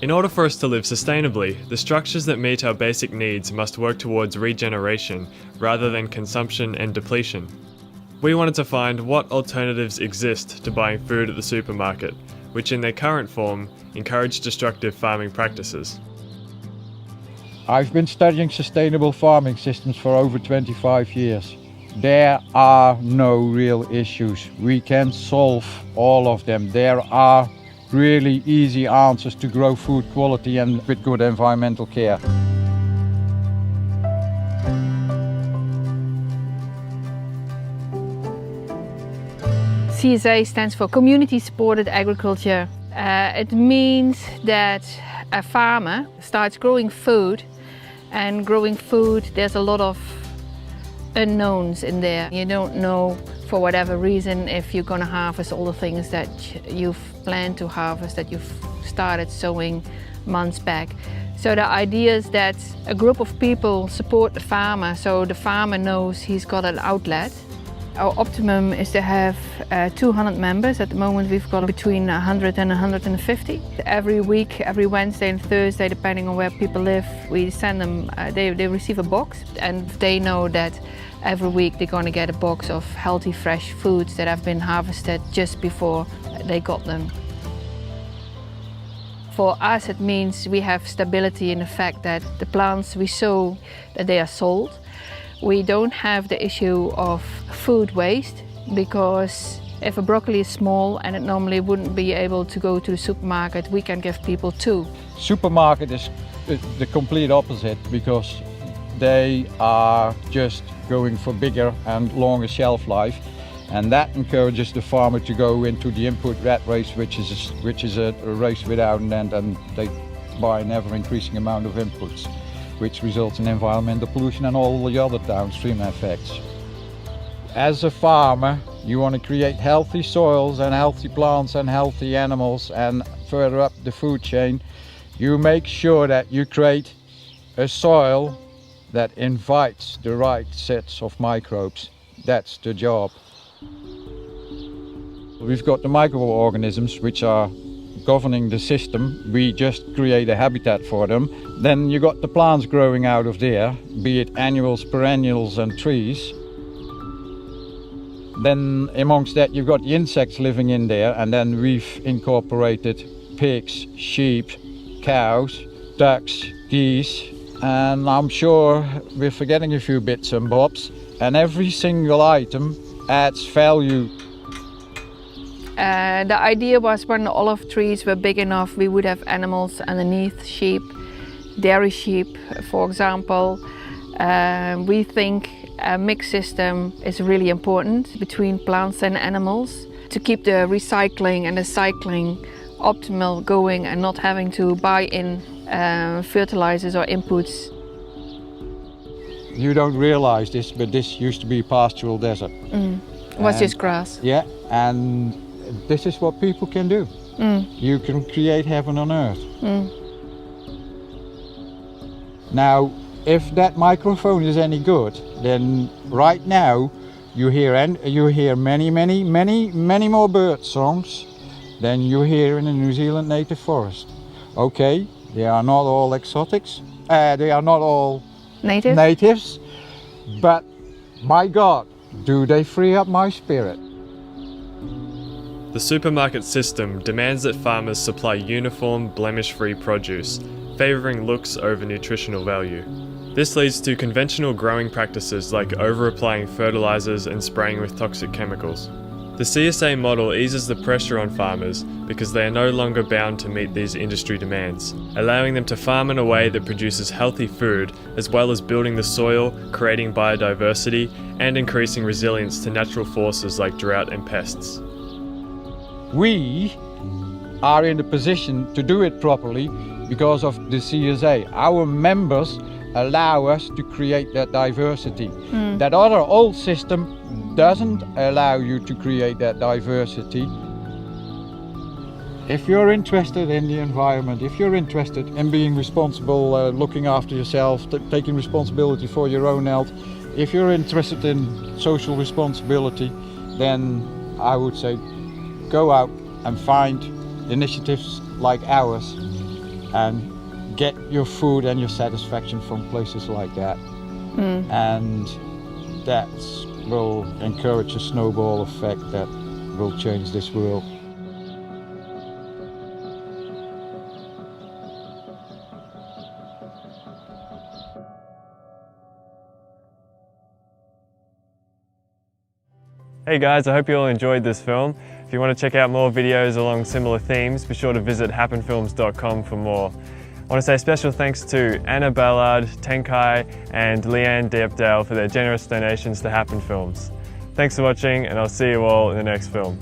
In order for us to live sustainably, the structures that meet our basic needs must work towards regeneration rather than consumption and depletion. We wanted to find what alternatives exist to buying food at the supermarket, which in their current form encourage destructive farming practices. I've been studying sustainable farming systems for over 25 years. There are no real issues. We can solve all of them. There are really easy answers to grow food quality and with good environmental care. CSA stands for Community Supported Agriculture. It means that a farmer starts growing food, and growing food, there's a lot of unknowns in there. You don't know, for whatever reason, if you're going to harvest all the things that you've planned to harvest, that you've started sowing months back. So the idea is that a group of people support the farmer, so the farmer knows he's got an outlet. Our optimum is to have 200 members. At the moment we've got between 100 and 150. Every week, every Wednesday and Thursday, depending on where people live, we send them, they receive a box, and they know that every week they're going to get a box of healthy fresh foods that have been harvested just before they got them. For us it means we have stability in the fact that the plants we sow, that they are sold. We don't have the issue of food waste, because if a broccoli is small and it normally wouldn't be able to go to the supermarket, we can give people two. Supermarket is the complete opposite, because they are just going for bigger and longer shelf life, and that encourages the farmer to go into the input rat race, which is a race without an end, and they buy an ever increasing amount of inputs, which results in environmental pollution and all the other downstream effects. As a farmer, you want to create healthy soils and healthy plants and healthy animals, and further up the food chain, you make sure that you create a soil that invites the right sets of microbes. That's the job. We've got the microorganisms which are governing the system. We just create a habitat for them. Then you got the plants growing out of there, be it annuals, perennials and trees. Then amongst that you've got the insects living in there, and then we've incorporated pigs, sheep, cows, ducks, geese, and I'm sure we're forgetting a few bits and bobs, and every single item adds value. The idea was, when the olive trees were big enough, we would have animals underneath, sheep, dairy sheep, for example. We think a mixed system is really important between plants and animals to keep the recycling and the cycling optimal going, and not having to buy in fertilizers or inputs. You don't realize this, but this used to be pastoral desert. It was just grass. Yeah, and this is what people can do. You can create heaven on earth. Now, if that microphone is any good, then right now you hear many more bird songs than you hear in a New Zealand native forest. Okay, they are not all exotics, they are not all natives, but my God, do they free up my spirit. The supermarket system demands that farmers supply uniform, blemish-free produce, favouring looks over nutritional value. This leads to conventional growing practices like over-applying fertilisers and spraying with toxic chemicals. The CSA model eases the pressure on farmers because they are no longer bound to meet these industry demands, allowing them to farm in a way that produces healthy food, as well as building the soil, creating biodiversity, and increasing resilience to natural forces like drought and pests. We are in the position to do it properly because of the CSA. Our members allow us to create that diversity. That other old system doesn't allow you to create that diversity. If you're interested in the environment, if you're interested in being responsible, looking after yourself, taking responsibility for your own health, if you're interested in social responsibility, then I would say go out and find initiatives like ours and get your food and your satisfaction from places like that. And that will encourage a snowball effect that will change this world. Hey guys, I hope you all enjoyed this film. If you want to check out more videos along similar themes, be sure to visit happenfilms.com for more. I want to say special thanks to Anna Ballard, Tenkai and Leanne Deepdale for their generous donations to Happen Films. Thanks for watching, and I'll see you all in the next film.